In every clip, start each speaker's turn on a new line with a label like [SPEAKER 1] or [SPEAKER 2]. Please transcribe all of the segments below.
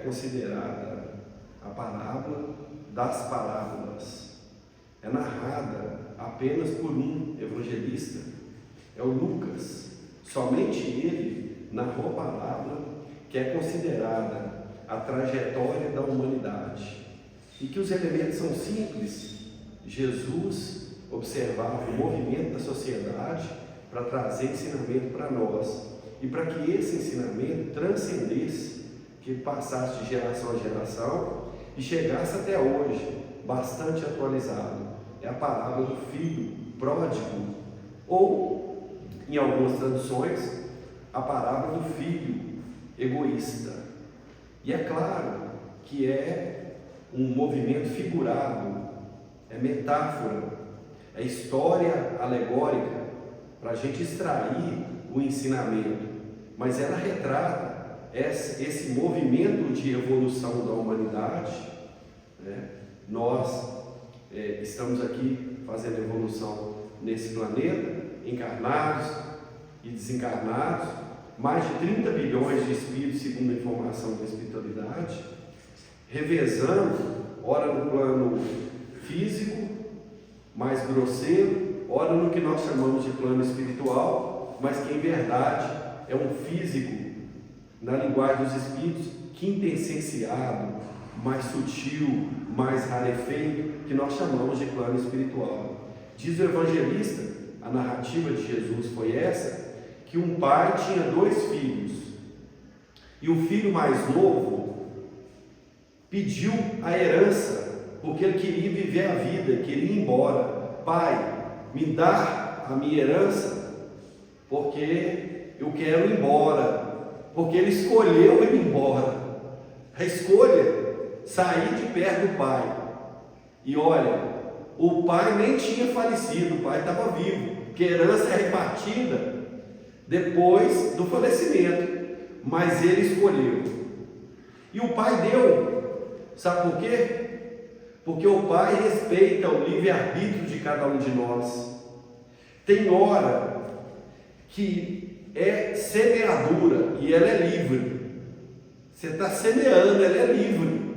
[SPEAKER 1] considerada a parábola das parábolas. É narrada apenas por um evangelista, é o Lucas. Somente ele narrou a parábola que é considerada a trajetória da humanidade, e que os elementos são simples. Jesus observava o movimento da sociedade para trazer ensinamento para nós, e para que esse ensinamento transcendesse, que passasse de geração a geração e chegasse até hoje, bastante atualizado. É a parábola do filho pródigo, ou, em algumas traduções, a parábola do filho egoísta. E é claro que é um movimento figurado, é metáfora, é história alegórica, para a gente extrair o ensinamento, mas ela retrata esse movimento de evolução da humanidade, né? Nós estamos aqui fazendo evolução nesse planeta, encarnados e desencarnados, mais de 30 bilhões de espíritos, segundo a informação da espiritualidade, revezando, ora no plano físico, mais grosseiro, ora no que nós chamamos de plano espiritual, mas que em verdade é um físico, na linguagem dos espíritos, quintessenciado, mais sutil, mais rarefeito, que nós chamamos de plano espiritual. Diz o evangelista, a narrativa de Jesus foi essa, que um pai tinha 2 filhos, e o filho mais novo pediu a herança, porque ele queria viver a vida, queria ir embora. Pai, me dá a minha herança, porque eu quero ir embora, porque ele escolheu ir embora. A escolha, sair de perto do pai. E olha, o pai nem tinha falecido, o pai estava vivo, porque a herança é repartida depois do falecimento, mas ele escolheu. E o pai deu, sabe por quê? Porque o pai respeita o livre-arbítrio de cada um de nós. Tem hora que é semeadura e ela é livre. Você está semeando, ela é livre.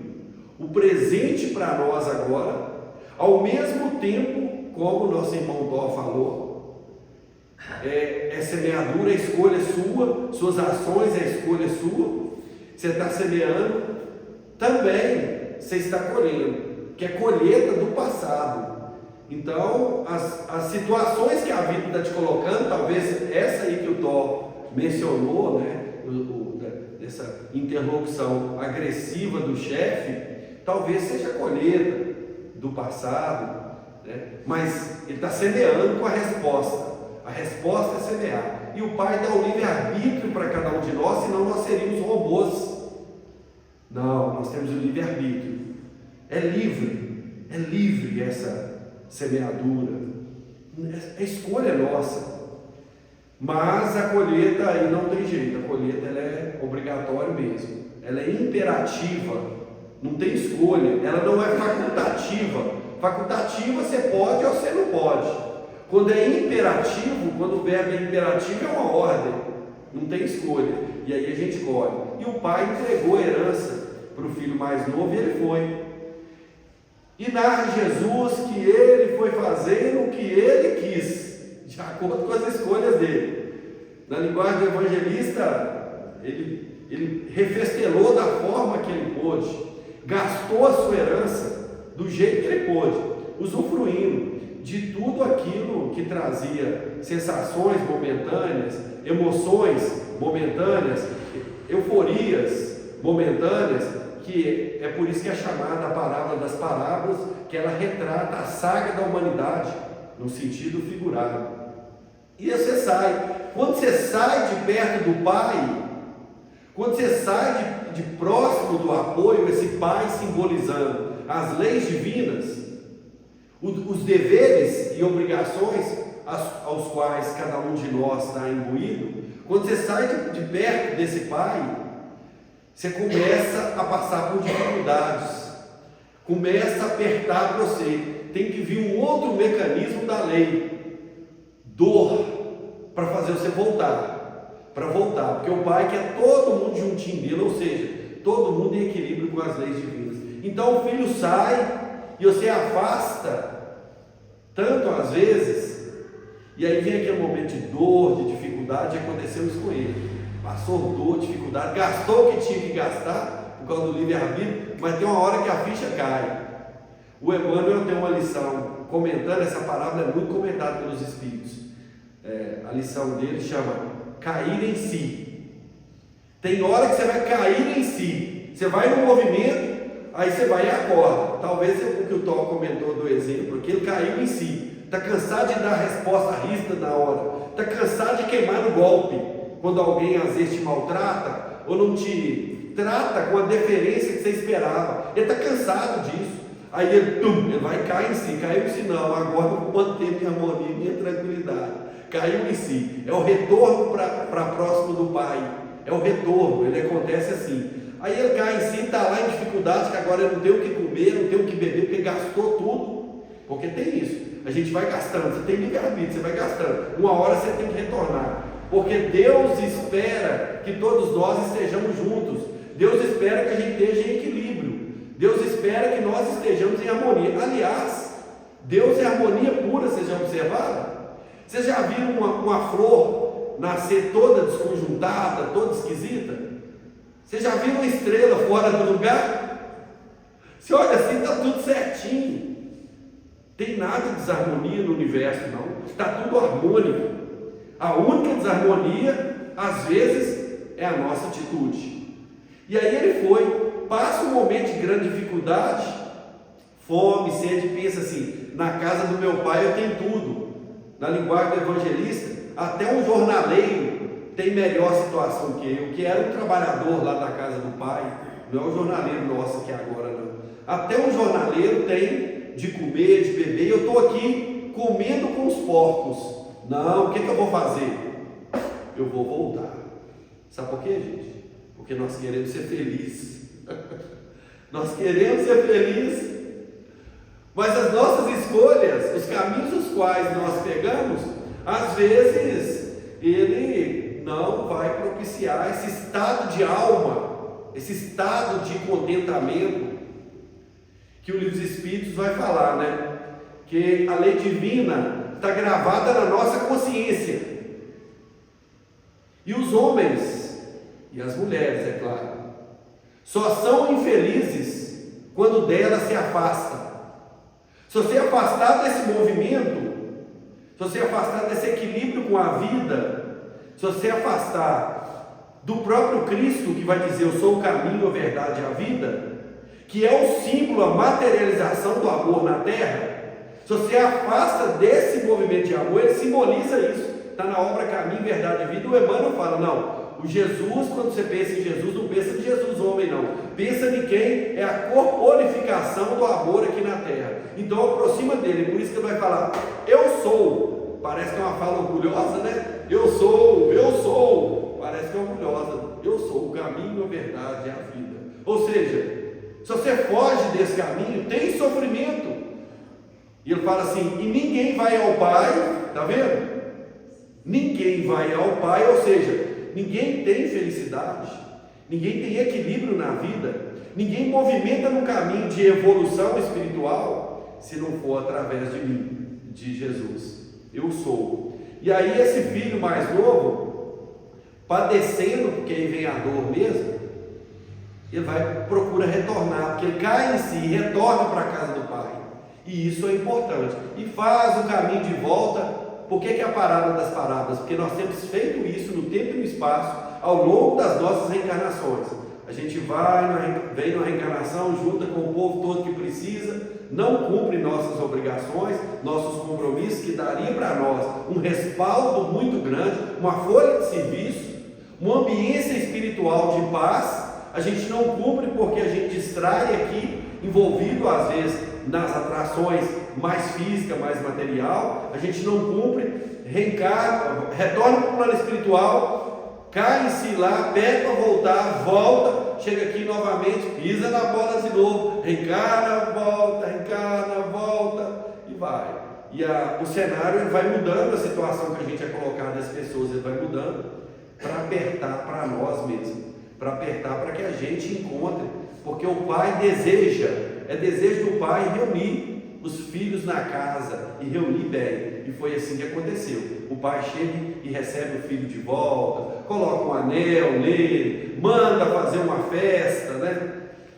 [SPEAKER 1] O presente para nós agora, ao mesmo tempo, como o nosso irmão Thor falou, é semeadura, a escolha é sua, suas ações, a escolha é sua. Você está semeando, também você está colhendo, que é colheita do passado. Então, as situações que a vida está te colocando, talvez essa aí que o Thor mencionou, né, dessa interlocução agressiva do chefe, talvez seja colheita do passado, né? Mas ele está semeando com a resposta. A resposta é semear. E o Pai dá o livre-arbítrio para cada um de nós, senão nós seríamos robôs. Não, nós temos o livre-arbítrio. É livre essa semeadura. É escolha nossa. Mas a colheita aí não tem jeito, a colheita ela é obrigatória mesmo. Ela é imperativa, não tem escolha, ela não é facultativa. Facultativa você pode ou você não pode. Quando é imperativo, quando o verbo é imperativo, é uma ordem, não tem escolha. E aí a gente colhe. E o pai entregou a herança para o filho mais novo e ele foi. E narra Jesus que ele foi fazendo o que ele quis, de acordo com as escolhas dele. Na linguagem do evangelista, ele refestelou da forma que ele pôde, gastou a sua herança do jeito que ele pôde, usufruindo de tudo aquilo que trazia sensações momentâneas, emoções momentâneas, euforias momentâneas, que é por isso que é chamada a parábola das parábolas, que ela retrata a saga da humanidade, no sentido figurado. E você sai, quando você sai de perto do Pai, quando você sai de próximo do apoio, esse Pai simbolizando as leis divinas, os deveres e obrigações aos quais cada um de nós está imbuído, quando você sai de perto desse Pai, você começa a passar por dificuldades, começa a apertar você, tem que vir um outro mecanismo da lei, dor, para fazer você voltar, porque o Pai quer todo mundo juntinho dele, ou seja, todo mundo em equilíbrio com as leis divinas. Então o filho sai e você afasta tanto às vezes, e aí vem aquele momento de dor, de dificuldade, e aconteceu isso com ele. Passou dor, dificuldade, gastou o que tinha que gastar por causa do livre-arbítrio, mas tem uma hora que a ficha cai. O Emmanuel tem uma lição comentando, essa parábola é muito comentada pelos espíritos. A lição dele chama cair em si. Tem hora que você vai cair em si, você vai no movimento, aí você vai e acorda. Talvez o que o Tom comentou do exemplo, que ele caiu em si, está cansado de dar resposta rígida na hora, está cansado de queimar no golpe, quando alguém às vezes te maltrata, ou não te trata com a deferência que você esperava, ele está cansado disso, aí ele vai cair em si, caiu em si não, agora eu vou manter minha harmonia, minha tranquilidade, caiu em si, é o retorno para próximo do Pai, é o retorno, ele acontece assim. Aí ele cai em si, está lá em dificuldade, que agora ele não tem o que comer, não tem o que beber, porque gastou tudo. Porque tem isso, a gente vai gastando, você tem livre-arbítrio, você vai gastando, uma hora você tem que retornar, porque Deus espera que todos nós estejamos juntos, Deus espera que a gente esteja em equilíbrio, Deus espera que nós estejamos em harmonia. Aliás, Deus é harmonia pura, vocês já observaram? Vocês já viram uma flor nascer toda desconjuntada, toda esquisita? Você já viu uma estrela fora do lugar? Você olha assim, está tudo certinho. Tem nada de desarmonia no universo, não. Está tudo harmônico. A única desarmonia, às vezes, é a nossa atitude. E aí ele passa um momento de grande dificuldade, fome, sede, pensa assim, na casa do meu pai eu tenho tudo. Na linguagem do evangelista, até um jornaleiro tem melhor situação que eu, que era um trabalhador lá da casa do pai, não é o jornaleiro nosso que é agora não. Até um jornaleiro tem de comer, de beber, e eu estou aqui comendo com os porcos. Não, o que eu vou fazer? Eu vou voltar. Sabe por quê, gente? Porque nós queremos ser felizes. Nós queremos ser felizes, mas as nossas escolhas, os caminhos os quais nós pegamos, às vezes ele não vai propiciar esse estado de alma, esse estado de contentamento que o Livro dos Espíritos vai falar, né? Que a lei divina está gravada na nossa consciência. E os homens e as mulheres, é claro, só são infelizes quando dela se afasta. Se você afastar desse movimento, se você afastar desse equilíbrio com a vida, se você afastar do próprio Cristo, que vai dizer eu sou o caminho, a verdade e a vida, que é o símbolo, a materialização do amor na terra, se você afasta desse movimento de amor, ele simboliza isso. Está na obra Caminho, Verdade e Vida. O Emmanuel fala, não, o Jesus, quando você pensa em Jesus, não pensa em Jesus homem não, pensa em quem é a corporificação do amor aqui na terra. Então aproxima dele, por isso que ele vai falar, eu sou, parece que é uma fala orgulhosa, né? Eu sou, parece que é orgulhosa, eu sou o caminho, a verdade e a vida. Ou seja, se você foge desse caminho, tem sofrimento. E ele fala assim, e ninguém vai ao Pai, está vendo? Ninguém vai ao Pai, ou seja, ninguém tem felicidade, ninguém tem equilíbrio na vida, ninguém movimenta no caminho de evolução espiritual, se não for através de mim, de Jesus. Eu sou. E aí esse filho mais novo, padecendo, porque aí vem a dor mesmo, ele procura retornar, porque ele cai em si, retorna para a casa do Pai. E isso é importante. E faz o caminho de volta. Por que é a parábola das parábolas? Porque nós temos feito isso no tempo e no espaço, ao longo das nossas reencarnações. A gente vem na reencarnação, junta com o povo todo que precisa, não cumpre nossas obrigações, nossos compromissos, que daria para nós um respaldo muito grande, uma folha de serviço, uma ambiência espiritual de paz. A gente não cumpre porque a gente distrai aqui, envolvido às vezes nas atrações mais física, mais material, a gente não cumpre, reencarna, retorna para o plano espiritual, cai em si lá, pede para voltar, volta, chega aqui novamente, pisa na bola de novo, reencarna, volta e vai. E o cenário ele vai mudando, a situação que a gente é colocado das pessoas, ele vai mudando para apertar para nós mesmos. para apertar para que a gente encontre, porque o pai deseja, é desejo do pai reunir os filhos na casa e reunir bem, e foi assim que aconteceu. O pai chega e recebe o filho de volta, coloca um anel nele, manda fazer uma festa, né?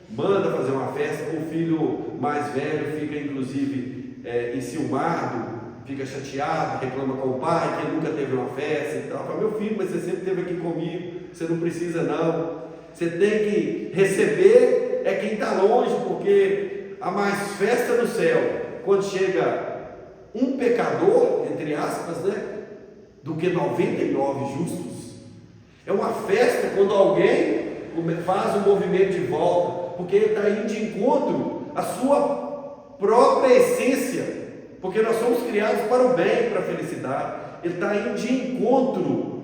[SPEAKER 1] Manda fazer uma festa. O filho mais velho fica inclusive enciumado, fica chateado, reclama com o pai que ele nunca teve uma festa e tal. Fala: meu filho, mas você sempre esteve aqui comigo, você não precisa não, você tem que receber quem está longe, porque há mais festa no céu quando chega um pecador, entre aspas, né, do que 99 justos. É uma festa quando alguém faz um movimento de volta, porque ele está indo de encontro à sua própria essência, porque nós somos criados para o bem, para a felicidade. Ele está indo de encontro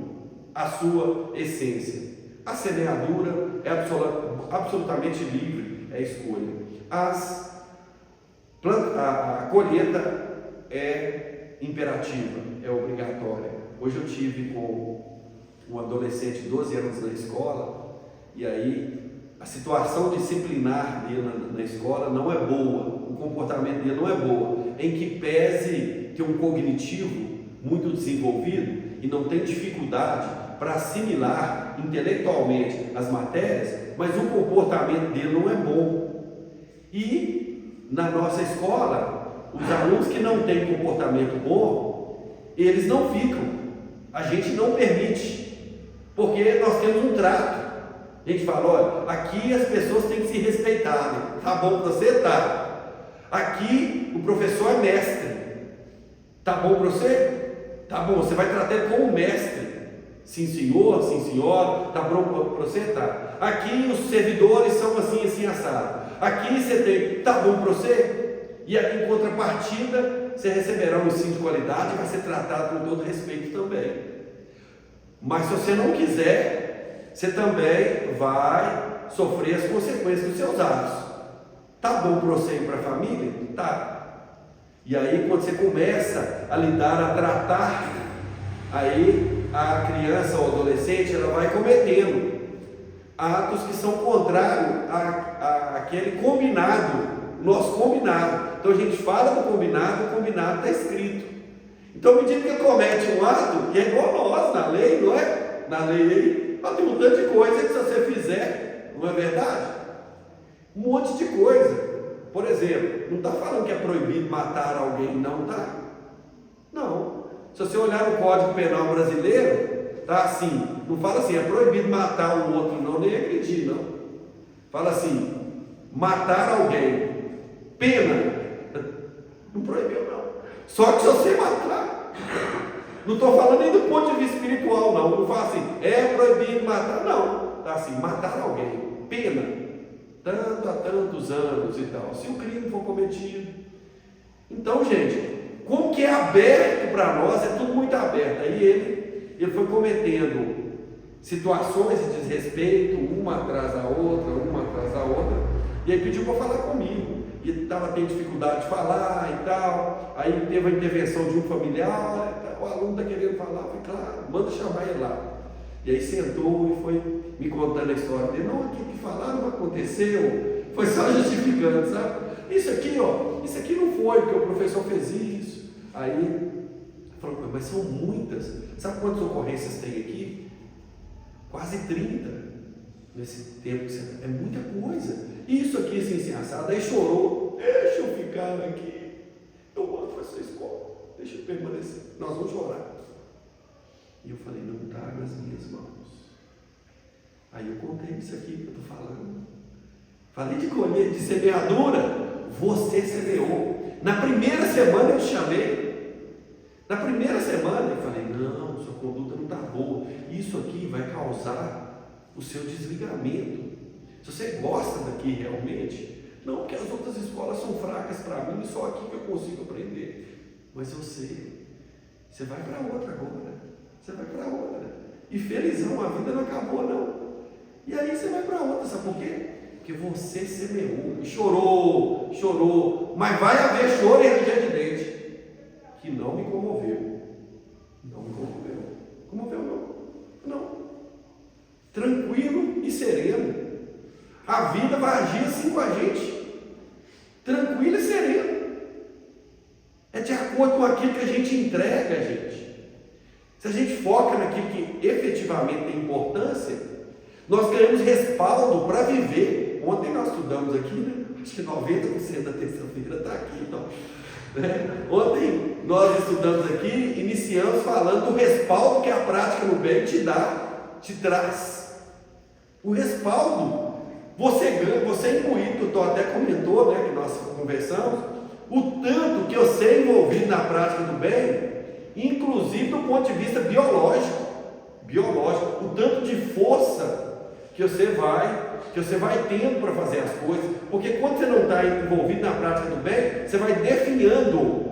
[SPEAKER 1] à sua essência. A semeadura é absolutamente livre, é escolha. A colheita é imperativa, é obrigatória. Hoje eu tive com um adolescente de 12 anos na escola, e aí a situação disciplinar dele na escola não é boa, o comportamento dele não é bom, em que pese ter um cognitivo muito desenvolvido e não tem dificuldade para assimilar intelectualmente as matérias, mas o comportamento dele não é bom. E na nossa escola, os alunos que não têm comportamento bom, eles não ficam, a gente não permite, porque nós temos um trato. A gente fala: olha, aqui as pessoas têm que se respeitar, né? Tá bom para você? Tá. Aqui o professor é mestre, tá bom para você? Tá bom, você vai tratar ele como mestre. Sim senhor, sim senhora, tá bom para você? Tá. Aqui os servidores são assim, assim, assado. Aqui você tem, tá bom para você? E aqui, em contrapartida, você receberá um ensino de qualidade e vai ser tratado com todo respeito também. Mas se você não quiser, você também vai sofrer as consequências dos seus atos. Tá bom para você e para a família? Tá. E aí, quando você começa a lidar, a tratar, aí a criança ou adolescente, ela vai cometendo atos que são contrários àquele combinado, nosso combinado. Então a gente fala do combinado, o combinado está escrito. Então, à medida que ele comete um ato, e é igual nós, na lei, não é? Na lei, tem um tanto de coisa que se você fizer, não é verdade? Um monte de coisa. Por exemplo, não está falando que é proibido matar alguém, não está? Não. Se você olhar no Código Penal brasileiro, está assim, não fala assim, é proibido matar um outro, não, nem agredir, não. Fala assim, matar alguém, pena, não proibiu, não. Só que se você matar, não estou falando nem do ponto de vista espiritual, não fala assim, é proibido matar, não. Está assim, matar alguém, pena, tanto a tantos anos e tal, se o crime for cometido. Então, gente, como que é aberto para nós, é tudo muito aberto. Aí ele foi cometendo situações de desrespeito, uma atrás da outra, e aí pediu para falar comigo, e estava tendo dificuldade de falar e tal. Aí teve a intervenção de um familiar, o aluno está querendo falar, eu falei: claro, manda chamar ele lá. E aí sentou e foi me contando a história dele. Não, aquilo que falaram não aconteceu, foi só justificando, sabe? Isso aqui não foi, porque o professor fez isso. Aí falou: mas são muitas. Sabe quantas ocorrências tem aqui? Quase 30 nesse tempo. É muita coisa. Isso aqui, assim, assado. Aí chorou: deixa eu ficar aqui, eu gosto dessa escola, deixa eu permanecer, nós vamos chorar. E eu falei: não traga as minhas mãos. Aí eu contei isso aqui que eu estou falando. Falei de colher, de semeadura. Você semeou. Na primeira semana eu te chamei. Na primeira semana eu falei: não, sua conduta não está boa. Isso aqui vai causar o seu desligamento. Se você gosta daqui realmente, não, porque as outras escolas são fracas para mim, só aqui que eu consigo aprender. Mas você vai para outra agora. Você vai para outra. E felizão, a vida não acabou, não. E aí você vai para outra, sabe por quê? Porque você semeou, chorou, mas vai haver choro e ranger de dente, que não me comoveu. Não me comoveu. Comoveu não. Tranquilo e sereno. A vida vai agir assim com a gente, tranquilo e sereno. É de acordo com aquilo que a gente entrega, gente. Se a gente foca naquilo que efetivamente tem importância, nós ganhamos respaldo para viver. Ontem nós estudamos aqui, né? Acho que 90% da terça-feira está aqui, então. Ontem nós estudamos aqui, iniciamos falando do respaldo que a prática no bem te dá, te traz. O respaldo, você ganha, você é imbuído, o Tom até comentou, né, que nós conversamos, o tanto que eu sei envolvido na prática do bem, inclusive do ponto de vista biológico, o tanto de força que você vai tendo para fazer as coisas, porque quando você não está envolvido na prática do bem, você vai definhando,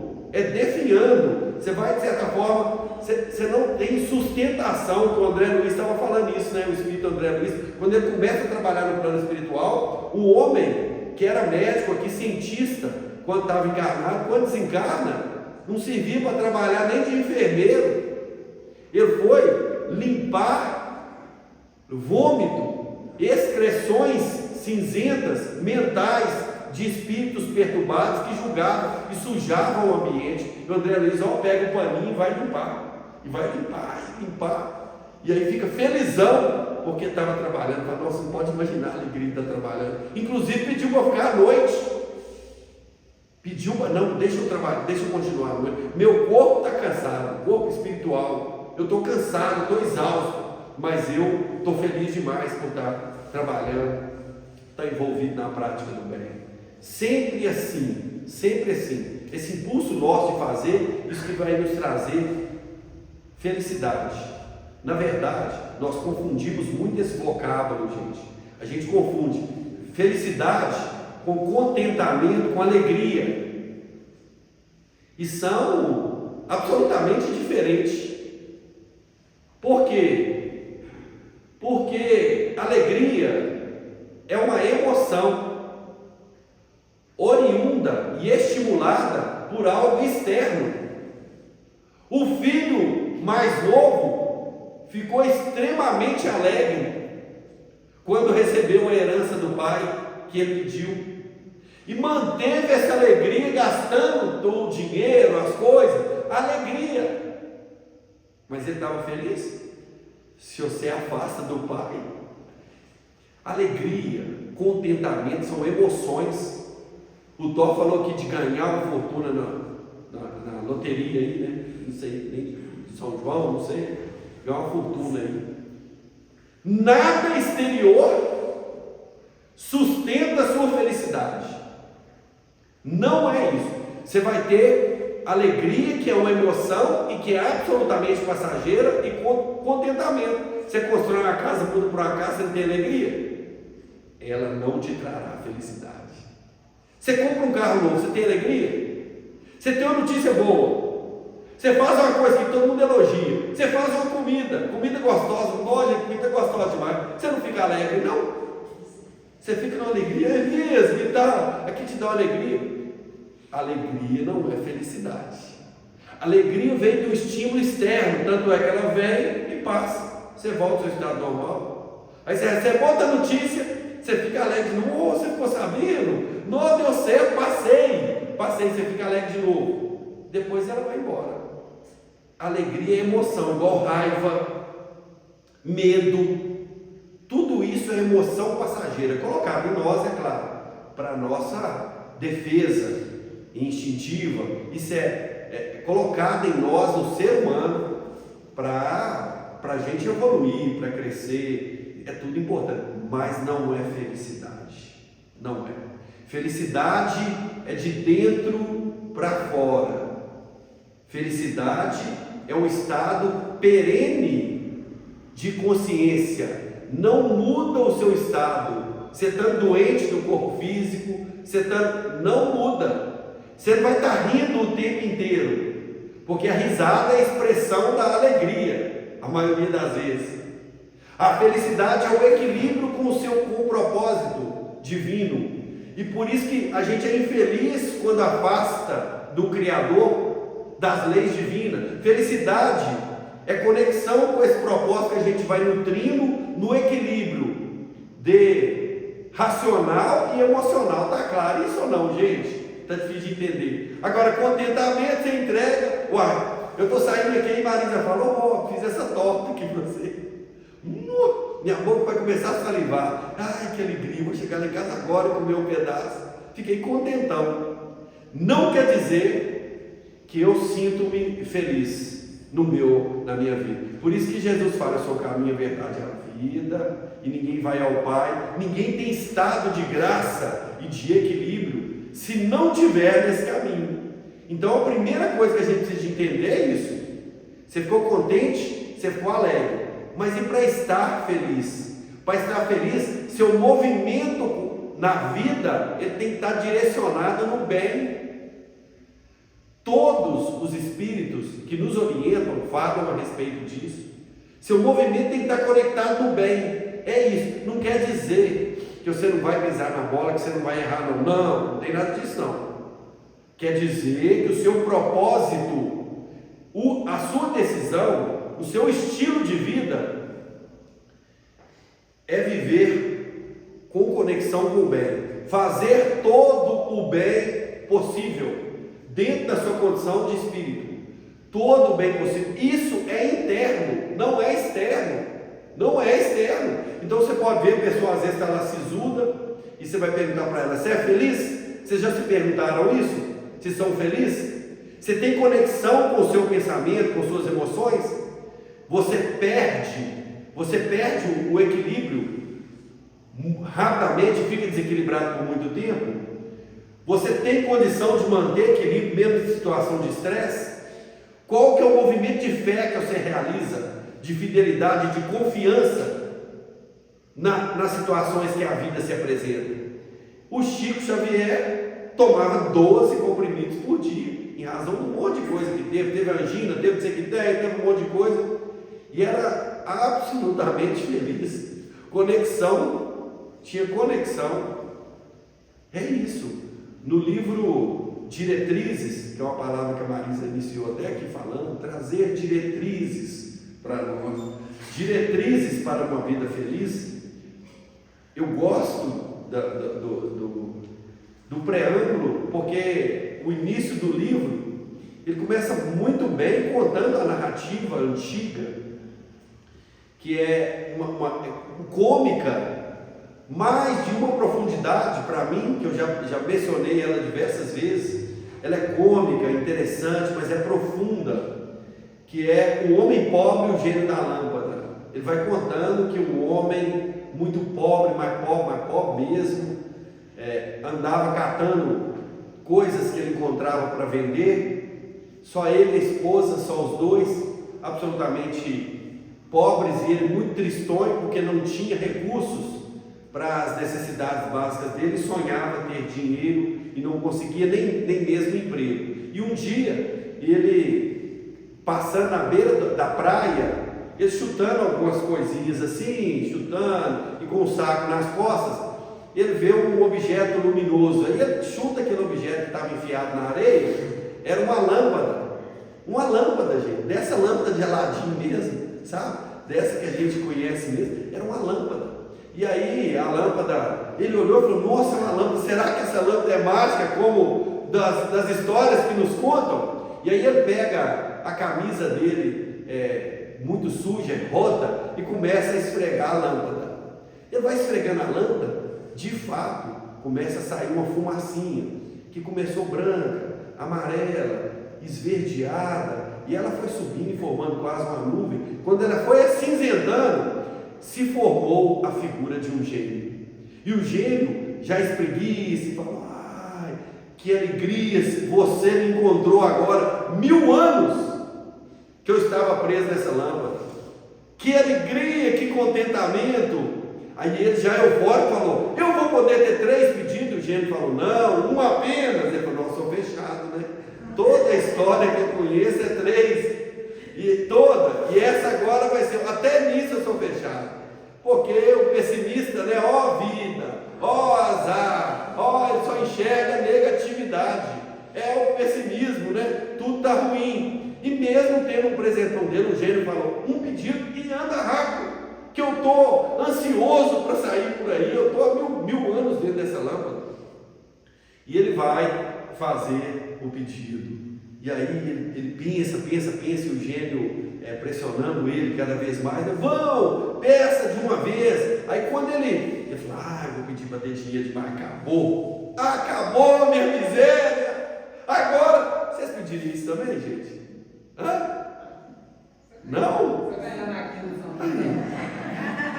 [SPEAKER 1] você vai, de certa forma, você não tem sustentação. O André Luiz estava falando isso, né? O espírito André Luiz, quando ele começa a trabalhar no plano espiritual, o homem que era médico aqui, cientista, quando estava encarnado, quando desencarna, não servia para trabalhar nem de enfermeiro. Ele foi limpar vômito, excreções cinzentas, mentais, de espíritos perturbados que julgavam e sujavam o ambiente. E o André Luiz, pega o paninho e vai limpar, e aí fica felizão, porque estava trabalhando. Mas nossa, não pode imaginar a alegria de estar trabalhando. Inclusive pediu para ficar à noite. Não, deixa eu trabalhar, deixa eu continuar à noite. Meu corpo está cansado, corpo espiritual. Eu estou cansado, estou exausto, mas eu estou feliz demais por estar trabalhando, estar envolvido na prática do bem. Sempre assim, esse impulso nosso de fazer, isso que vai nos trazer felicidade. Na verdade, nós confundimos muito esse vocábulo, gente. A gente confunde felicidade com contentamento, com alegria, e são absolutamente diferentes. Por quê? Porque alegria é uma emoção oriunda e estimulada por algo externo. O filho mais novo ficou extremamente alegre quando recebeu a herança do pai que ele pediu, e manteve essa alegria gastando todo o dinheiro, as coisas, alegria. Mas ele estava feliz? Se você afasta do pai, alegria, contentamento são emoções. O Thor falou aqui de ganhar uma fortuna na loteria aí, né? Não sei, nem de São João, não sei, ganhar uma fortuna aí. Nada exterior sustenta a sua felicidade. Não é isso. Você vai ter alegria, que é uma emoção e que é absolutamente passageira, e contentamento. Você constrói uma casa, muda por uma casa, você não tem alegria? Ela não te trará felicidade. Você compra um carro novo, você tem alegria? Você tem uma notícia boa, você faz uma coisa que todo mundo elogia, você faz uma comida gostosa, olha, comida gostosa demais, você não fica alegre, não? Você fica na alegria, é mesmo, e tal, aqui te dá uma alegria. Alegria não é felicidade. Alegria vem do estímulo externo, tanto é que ela vem e passa, você volta ao seu estado normal. Aí você recebe outra notícia, você fica alegre, não, você ficou sabendo? Não, deu certo, passei, você fica alegre de novo. Depois ela vai embora. Alegria é emoção, igual raiva, medo, tudo isso é emoção passageira, colocada em nós, é claro, para nossa defesa instintiva. Isso é colocado em nós, no ser humano, para a gente evoluir, para crescer, é tudo importante, mas não é felicidade, não é. Felicidade é de dentro para fora. Felicidade é um estado perene de consciência. Não muda o seu estado. Você está doente do corpo físico, não muda. Você vai estar rindo o tempo inteiro, porque a risada é a expressão da alegria, a maioria das vezes. A felicidade é o equilíbrio com o propósito divino. E por isso que a gente é infeliz quando afasta do Criador, das leis divinas. Felicidade é conexão com esse propósito que a gente vai nutrindo no equilíbrio de racional e emocional, tá claro isso ou não, gente? Tá difícil de entender. Agora, contentamento, você entrega. Uai, eu estou saindo aqui e Marisa falou, fiz essa torta aqui para você. Minha boca vai começar a salivar. Ai, que alegria, vou chegar lá em casa agora e comer um pedaço. Fiquei contentão. Não quer dizer que eu sinto-me feliz na minha vida. Por isso que Jesus fala, eu sou o caminho, a verdade e a vida, e ninguém vai ao Pai. Ninguém tem estado de graça e de equilíbrio se não tiver nesse caminho. Então a primeira coisa que a gente precisa entender é isso. Você ficou contente, você ficou alegre. Mas e para estar feliz? Para estar feliz, seu movimento na vida, ele tem que estar direcionado no bem. Todos os espíritos que nos orientam falam a respeito disso. Seu movimento tem que estar conectado no bem. É isso. Não quer dizer que você não vai pisar na bola, que você não vai errar, não. Não tem nada disso, não. Quer dizer que o seu propósito, a sua decisão, o seu estilo de vida é viver com conexão com o bem, fazer todo o bem possível dentro da sua condição de espírito, todo o bem possível. Isso é interno, não é externo. Não é externo. Então você pode ver a pessoa às vezes está lá sisuda e você vai perguntar para ela: você é feliz? Vocês já se perguntaram isso? Se são felizes? Você tem conexão com o seu pensamento, com suas emoções? Você perde o equilíbrio rapidamente, fica desequilibrado por muito tempo? Você tem condição de manter equilíbrio mesmo em situação de estresse? Qual que é o movimento de fé que você realiza, de fidelidade, de confiança nas situações que a vida se apresenta? O Chico Xavier tomava 12 comprimidos por dia, em razão de um monte de coisa que teve angina, teve secretária, teve um monte de coisa, e era absolutamente feliz. Tinha conexão. É isso. No livro Diretrizes, que é uma palavra que a Marisa iniciou até aqui falando, trazer diretrizes para nós, diretrizes para uma vida feliz. Eu gosto do preâmbulo, porque o início do livro, ele começa muito bem contando a narrativa antiga, que é uma cômica, mas de uma profundidade para mim, que eu já mencionei ela diversas vezes. Ela é cômica, interessante, mas é profunda, que é o homem pobre e o gênio da lâmpada. Ele vai contando que um homem muito pobre, mais pobre mesmo, andava catando coisas que ele encontrava para vender, só ele e a esposa, só os dois, absolutamente pobres, e ele muito tristonho, porque não tinha recursos para as necessidades básicas dele, sonhava ter dinheiro e não conseguia nem mesmo emprego. E um dia, ele passando na beira da praia, ele chutando algumas coisinhas assim, chutando, e com um saco nas costas, ele vê um objeto luminoso. Aí ele chuta aquele objeto que estava enfiado na areia, era uma lâmpada, gente, dessa lâmpada de Aladim mesmo, sabe? Dessa que a gente conhece mesmo, era uma lâmpada. E aí a lâmpada, ele olhou e falou: nossa, é uma lâmpada, será que essa lâmpada é mágica como das histórias que nos contam? E aí ele pega a camisa dele, muito suja, rota, e começa a esfregar a lâmpada. Ele vai esfregando a lâmpada, de fato, começa a sair uma fumacinha, que começou branca, amarela, esverdeada, e ela foi subindo e formando quase uma nuvem. Quando ela foi acinzentando, se formou a figura de um gênio. E o gênio já espreguiça e fala: ai, que alegria, você me encontrou agora, 1000 anos que eu estava preso nessa lâmpada, que alegria, que contentamento. Aí ele já eufórico falou: eu vou poder ter 3 pedidos? O gênio falou: não, um apenas. Ele falou: não, sou fechado, né? Toda a história que eu conheço é 3. E essa agora vai ser, até nisso eu sou fechado, porque o pessimista, né, ó vida, ó azar, ó, ele só enxerga negatividade, é o pessimismo, né, tudo está ruim. E mesmo tendo um presentão dele, o gênio falou: um pedido, e anda rápido, que eu estou ansioso para sair por aí, eu estou há mil anos dentro dessa lâmpada. E ele vai fazer o pedido. E aí ele pensa, e o gênio pressionando ele cada vez mais, né? Vão, peça de uma vez. Aí quando ele fala, eu vou pedir para ter dinheiro demais, acabou a minha miséria. Agora, vocês pediriam isso também, gente? Hã? Não?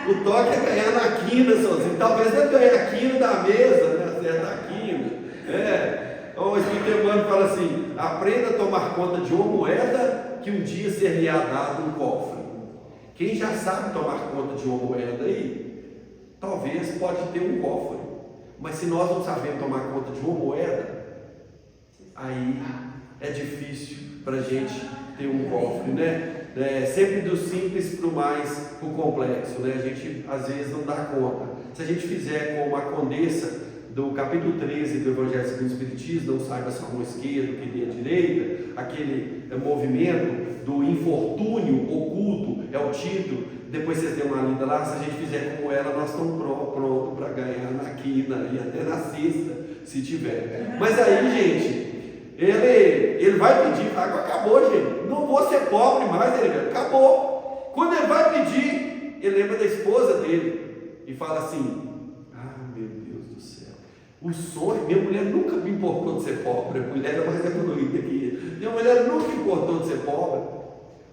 [SPEAKER 1] O toque é ganhar na quina sozinho. Talvez ele ganhe a quina da mesa, né? Acerta a quina. O Espírito Emmanuel fala assim: aprenda a tomar conta de uma moeda que um dia ser-lhe-á dado um cofre. Quem já sabe tomar conta de uma moeda aí, talvez pode ter um cofre. Mas se nós não sabemos tomar conta de uma moeda, aí é difícil para a gente ter um cofre, né? Sempre do simples para o mais, para o complexo, né? A gente às vezes não dá conta. Se a gente fizer como a condessa do capítulo 13 do Evangelho segundo o Espiritismo, não saiba se a mão esquerda, que dê a direita, aquele movimento do infortúnio oculto, é o título, depois vocês dêem uma lida lá. Se a gente fizer como ela, nós estamos prontos para ganhar na quina e até na sexta, se tiver. Mas aí, gente, ele vai pedir, água acabou, gente, não vou ser pobre mais, ele acabou. Quando ele vai pedir, ele lembra da esposa dele e fala assim: o sonho, minha mulher nunca me importou de ser pobre, a mulher é mais evoluída que ele. Minha mulher nunca importou de ser pobre,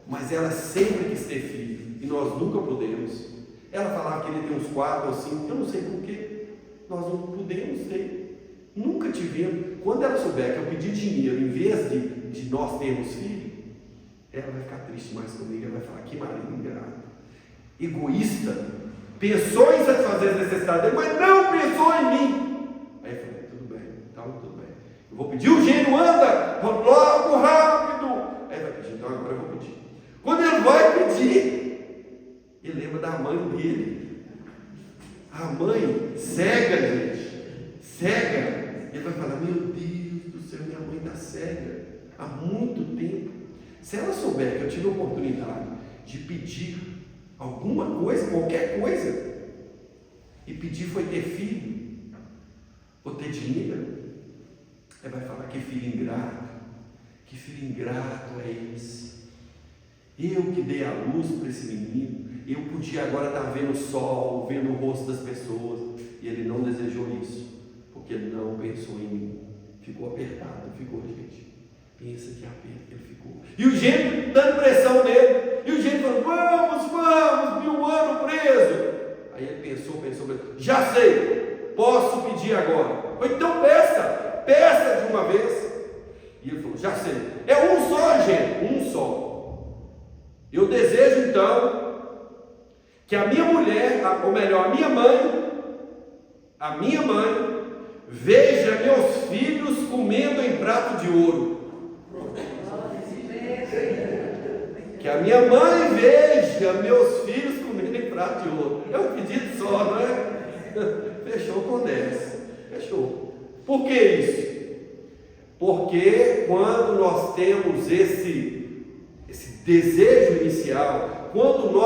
[SPEAKER 1] mas ela sempre quis ter filho, e nós nunca pudemos. Ela falava que ele tem uns 4 ou 5, eu não sei porquê, nós não pudemos ter, nunca tivemos. Quando ela souber que eu pedi dinheiro em vez de nós termos filho, ela vai ficar triste mais comigo, ela vai falar: que marido ingrato, egoísta, pensou em satisfazer as necessidades dele, mas não pensou em mim. Aí eu falei: tudo bem, eu vou pedir, o gênio anda logo, rápido. Aí vai pedir, então agora eu vou pedir. Quando ele vai pedir, ele lembra da mãe dele. A mãe cega, gente, cega. Ele vai falar: meu Deus do céu, minha mãe está cega há muito tempo. Se ela souber que eu tive a oportunidade de pedir alguma coisa, qualquer coisa, e pedir foi ter filho, ou ter dinheiro, ele vai falar: que filho ingrato é esse? Eu que dei a luz para esse menino, eu podia agora estar vendo o sol, vendo o rosto das pessoas, e ele não desejou isso, porque ele não pensou em mim. Ficou apertado, gente. Pensa que aperto que ele ficou. E o gênio dando pressão nele, e o gênio falando: vamos, 1000 anos preso. Aí ele pensou, já sei, posso pedir agora. Então peça de uma vez. E ele falou: já sei, é um só, gente, um só. Eu desejo então que a minha mulher, ou melhor, a minha mãe veja meus filhos comendo em prato de ouro. Que a minha mãe veja meus filhos comendo em prato de ouro. É um pedido só, não é? Fechou com 10. Fechou. Por que isso? Porque quando nós temos esse desejo inicial, quando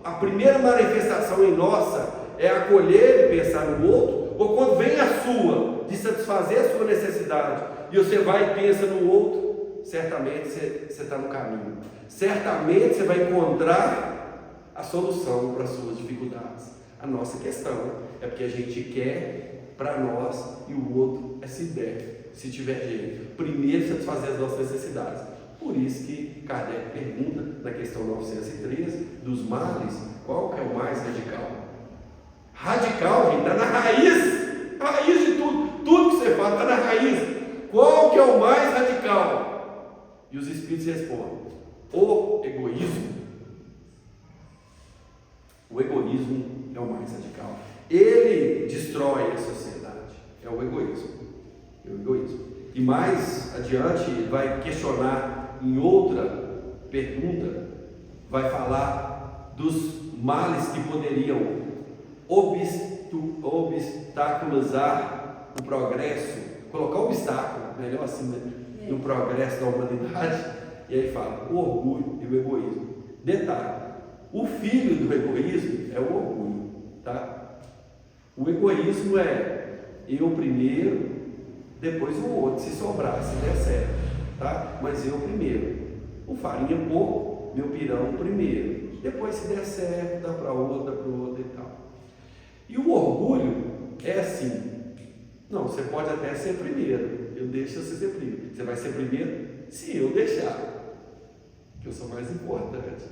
[SPEAKER 1] a primeira manifestação em nossa é acolher e pensar no outro, ou quando vem a sua, de satisfazer a sua necessidade, e você vai e pensa no outro, certamente você está no caminho. Certamente você vai encontrar a solução para as suas dificuldades. A nossa questão é porque a gente quer para nós e o outro é se der, se tiver jeito. Primeiro satisfazer as nossas necessidades. Por isso que Kardec pergunta na questão 913 dos males, qual que é o mais radical? Radical, gente, está na raiz de tudo. Tudo que você fala está na raiz. Qual que é o mais radical? E os espíritos respondem: o egoísmo. O egoísmo é o mais radical. Ele destrói a sociedade. É o egoísmo. E mais adiante ele vai questionar em outra pergunta, vai falar dos males que poderiam obstaculizar o progresso, colocar obstáculo, melhor assim, no progresso da humanidade. E aí fala: o orgulho e o egoísmo. Detalhe: O filho do egoísmo é o orgulho, tá? O egoísmo é eu primeiro, depois o outro, se sobrar, se der certo, tá? Mas eu primeiro. O farinha pouco, meu pirão primeiro. Depois, se der certo, dá para outra e tal. E o orgulho é assim: não, você pode até ser primeiro, eu deixo você ser primeiro. Você vai ser primeiro se eu deixar, que eu sou mais importante.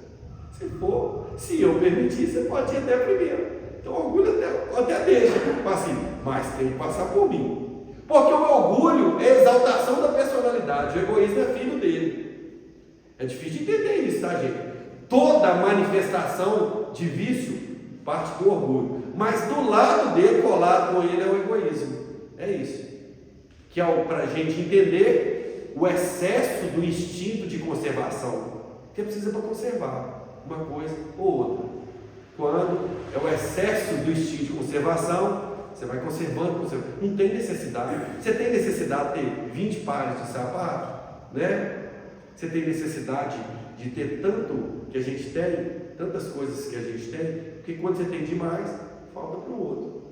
[SPEAKER 1] Se eu permitir, você pode ir até primeiro. Então o orgulho até deixa, assim, mas tem que passar por mim. Porque o orgulho é a exaltação da personalidade, o egoísmo é filho dele. É difícil de entender isso, tá, gente? Toda manifestação de vício parte do orgulho, mas do lado dele, colado com ele, é o egoísmo. É isso que é para a gente entender o excesso do instinto de conservação, que precisa para conservar uma coisa ou outra. Quando é o excesso do instinto de conservação, você vai conservando, não tem necessidade. Você tem necessidade de ter 20 pares de sapato, né? Você tem necessidade de ter tanto que a gente tem, tantas coisas que a gente tem, porque quando você tem demais, falta para o outro.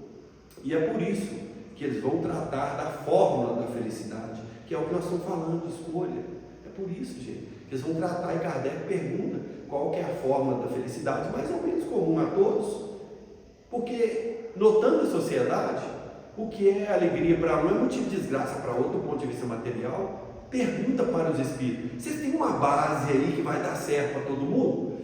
[SPEAKER 1] E é por isso que eles vão tratar da fórmula da felicidade, que é o que nós estamos falando, de escolha. É por isso, gente, que eles vão tratar, e Kardec pergunta qual que é a fórmula da felicidade, mais ou menos comum a todos, porque notando a sociedade, o que é alegria para um é motivo de desgraça para outro, do ponto de vista material. Pergunta para os espíritos: vocês têm uma base aí que vai dar certo para todo mundo?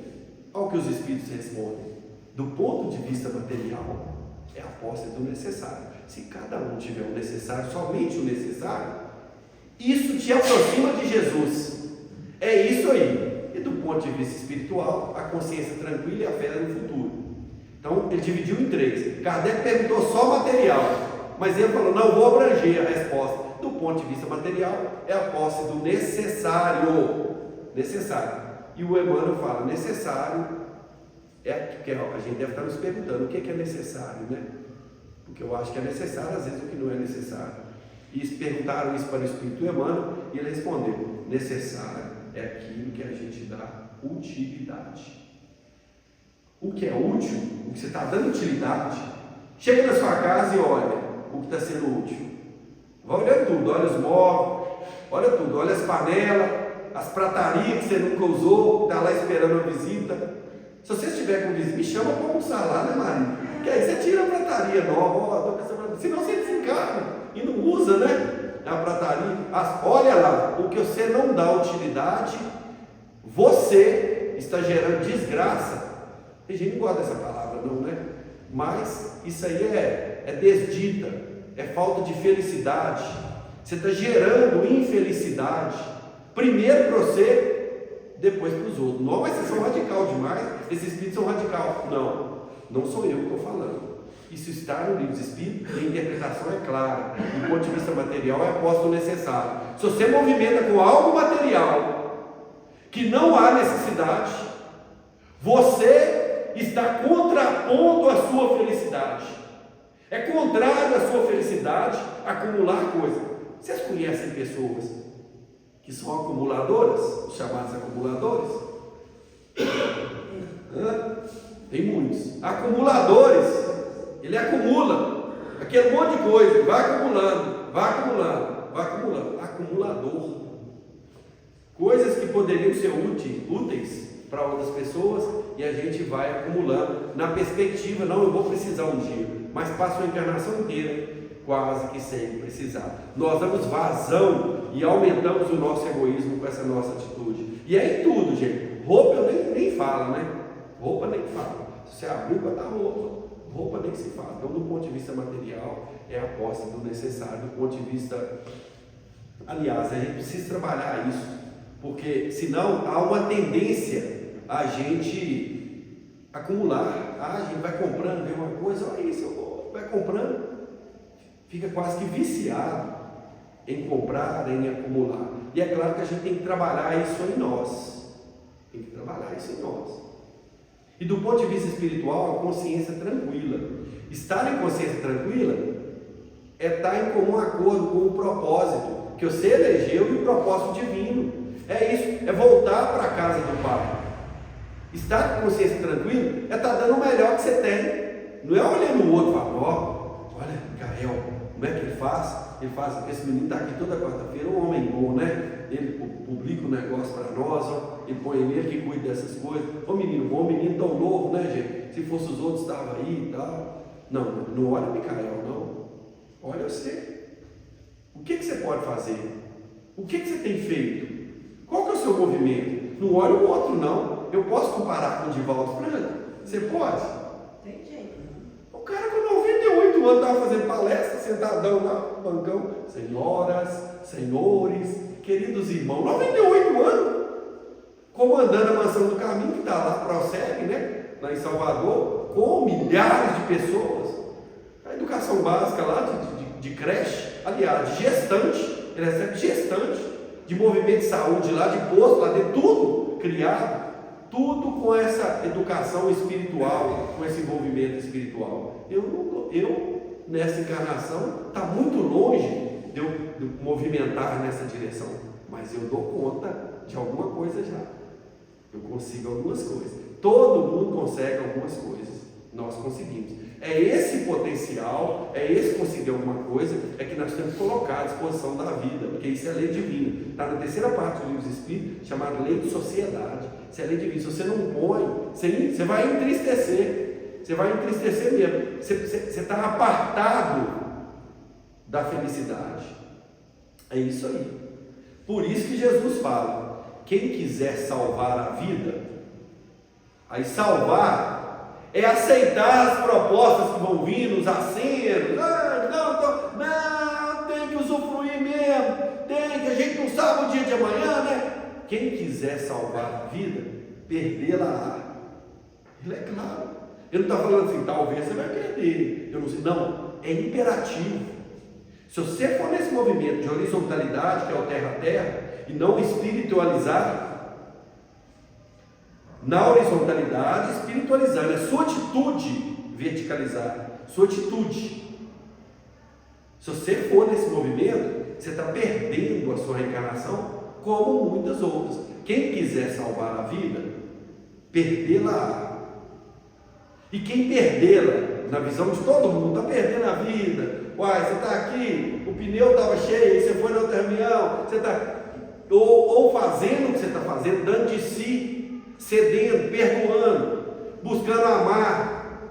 [SPEAKER 1] Olha o que os espíritos respondem: do ponto de vista material, é a posse do necessário. Se cada um tiver o necessário, somente o necessário, isso te aproxima de Jesus. É isso aí. E do ponto de vista espiritual, a consciência tranquila e a fé no futuro. Então ele dividiu em 3. Kardec perguntou só material, mas ele falou: não vou abranger a resposta. Do ponto de vista material, é a posse do necessário. E o Emmanuel fala: necessário é que a gente deve estar nos perguntando o que é necessário, né? Porque eu acho que é necessário, às vezes, o que não é necessário. E perguntaram isso para o Espírito Emmanuel, e ele respondeu: necessário é aquilo que a gente dá utilidade. O que é útil, o que você está dando utilidade, chega na sua casa e olha o que está sendo útil. Vai olhando tudo, olha os móveis, olha tudo, olha as panelas, as pratarias que você nunca usou, que está lá esperando a visita. Se você estiver com visita, me chama para almoçar lá, né, Maria? Porque aí você tira a prataria nova, senão você desencarna e não usa, né? A prataria. Olha lá, o que você não dá utilidade, você está gerando desgraça. Tem gente que não gosta dessa palavra, não, né? Mas isso aí é desdita, é falta de felicidade. Você está gerando infelicidade, primeiro para você, depois para os outros. Não, mas vocês são radical demais, esses espíritos são radical. Não sou eu que estou falando. Isso está no livro dos Espíritos, e a interpretação é clara. Do ponto de vista material, é a posse do necessário. Se você movimenta com algo material que não há necessidade, você está contrapondo a sua felicidade. É contrário à sua felicidade acumular coisa. Vocês conhecem pessoas que são acumuladoras, os chamados acumuladores? Tem muitos. Acumuladores, ele acumula aquele monte de coisa, vai acumulando. Acumulador. Coisas que poderiam ser úteis para outras pessoas, e a gente vai acumulando na perspectiva: não, eu vou precisar um dia, mas passa a encarnação inteira quase que sem precisar. Nós damos vazão e aumentamos o nosso egoísmo com essa nossa atitude. E é em tudo, gente. Roupa eu nem falo, né? Roupa nem fala. Se você abrir para dar roupa nem se fala. Então, do ponto de vista material, é a posse do necessário. Do ponto de vista, aliás, a gente precisa trabalhar isso, porque senão há uma tendência a gente acumular. A gente vai comprando, vê uma coisa, olha isso, vai comprando, fica quase que viciado em comprar, em acumular. E é claro que a gente tem que trabalhar isso em nós. E do ponto de vista espiritual, a consciência tranquila. Estar em consciência tranquila é estar em comum acordo com o propósito que você elegeu e o propósito divino. É isso, é voltar para a casa do Pai. Estar com consciência tranquila é estar dando o melhor que você tem. Não é olhando o outro e falando, ó, olha, Micael, como é que ele faz? Ele faz, esse menino está aqui toda quarta-feira, um homem bom, né? Ele publica um negócio para nós, ó, ele põe ele que cuida dessas coisas. Ô menino bom, menino tão novo, né, gente? Se fosse os outros, estava aí e tal. Não olha o Micael, não. Olha você. O que você pode fazer? O que você tem feito? Qual que é o seu movimento? Não olha o outro, não. Eu posso comparar com o Divaldo Franco? Você pode?
[SPEAKER 2] Tem jeito.
[SPEAKER 1] O cara com 98 anos estava fazendo palestra, sentadão lá no bancão. Senhoras, senhores, queridos irmãos, 98 anos, comandando a Mansão do Caminho, que está lá, prossegue, né? Lá em Salvador, com milhares de pessoas. A educação básica lá, de creche, aliás, de gestante, ele recebe gestante, de movimento de saúde lá, de posto lá dentro, tudo criado, tudo com essa educação espiritual, com esse envolvimento espiritual. Eu nessa encarnação, está muito longe de eu movimentar nessa direção, mas eu dou conta de alguma coisa já. Eu consigo algumas coisas. Todo mundo consegue algumas coisas. Nós conseguimos. É esse potencial, é esse conseguir alguma coisa, é que nós temos que colocar à disposição da vida, porque isso é lei divina. Está na terceira parte do livro dos Espíritos, chamada lei de sociedade. Isso é lei divina. Se você não põe, você vai entristecer. Você vai entristecer mesmo. Você está apartado da felicidade. É isso aí. Por isso que Jesus fala: quem quiser salvar a vida, aí salvar é aceitar as propostas que vão vir, os acenos. Não, tem que usufruir mesmo, tem que, a gente não sabe o dia de amanhã, né? Quem quiser salvar a vida, perdê-la. Ele é claro. Ele não está falando assim, talvez você vai perder. Eu não sei. Não, é imperativo. Se você for nesse movimento de horizontalidade, que é o terra a terra, e não espiritualizar, na horizontalidade, espiritualizando, é sua atitude verticalizar, sua atitude. Se você for nesse movimento, você está perdendo a sua reencarnação, como muitas outras. Quem quiser salvar a vida, perdê-la. E quem perdê-la, na visão de todo mundo, está perdendo a vida. Uai, você está aqui, o pneu estava cheio, você foi no outra reunião, você está ou fazendo o que você está fazendo, dando de si, cedendo, perdoando, buscando amar,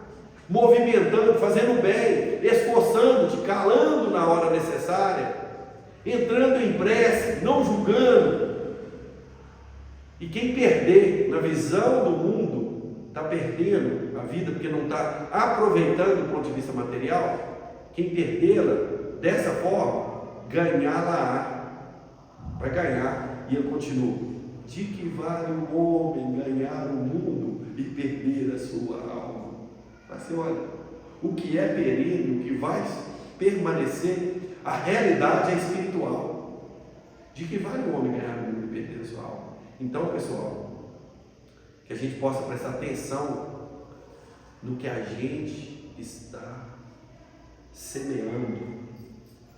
[SPEAKER 1] movimentando, fazendo bem, esforçando-te, calando na hora necessária, entrando em prece, não julgando. E quem perder na visão do mundo, está perdendo a vida porque não está aproveitando do ponto de vista material. Quem perdê-la dessa forma, ganhá-la-á. Vai ganhar. E ele continua: de que vale o homem ganhar o mundo e perder a sua alma? Assim, olha, o que é perene, o que vai permanecer, a realidade é espiritual. De que vale o homem ganhar o mundo e perder a sua alma? Então, pessoal, que a gente possa prestar atenção no que a gente está semeando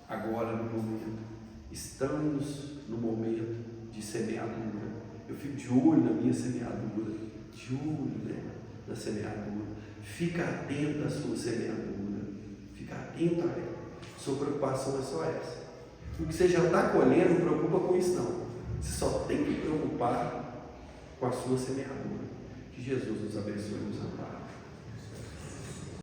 [SPEAKER 1] agora no momento. Estamos no momento de semeadura. Eu fico de olho na minha semeadura, de olho, né, na semeadura. Fica atento à sua semeadura, fica atento a ela. Sua preocupação é só essa. O que você já está colhendo, não preocupa com isso não. Você só tem que preocupar com a sua semeadura. Que Jesus nos abençoe e nos ampare.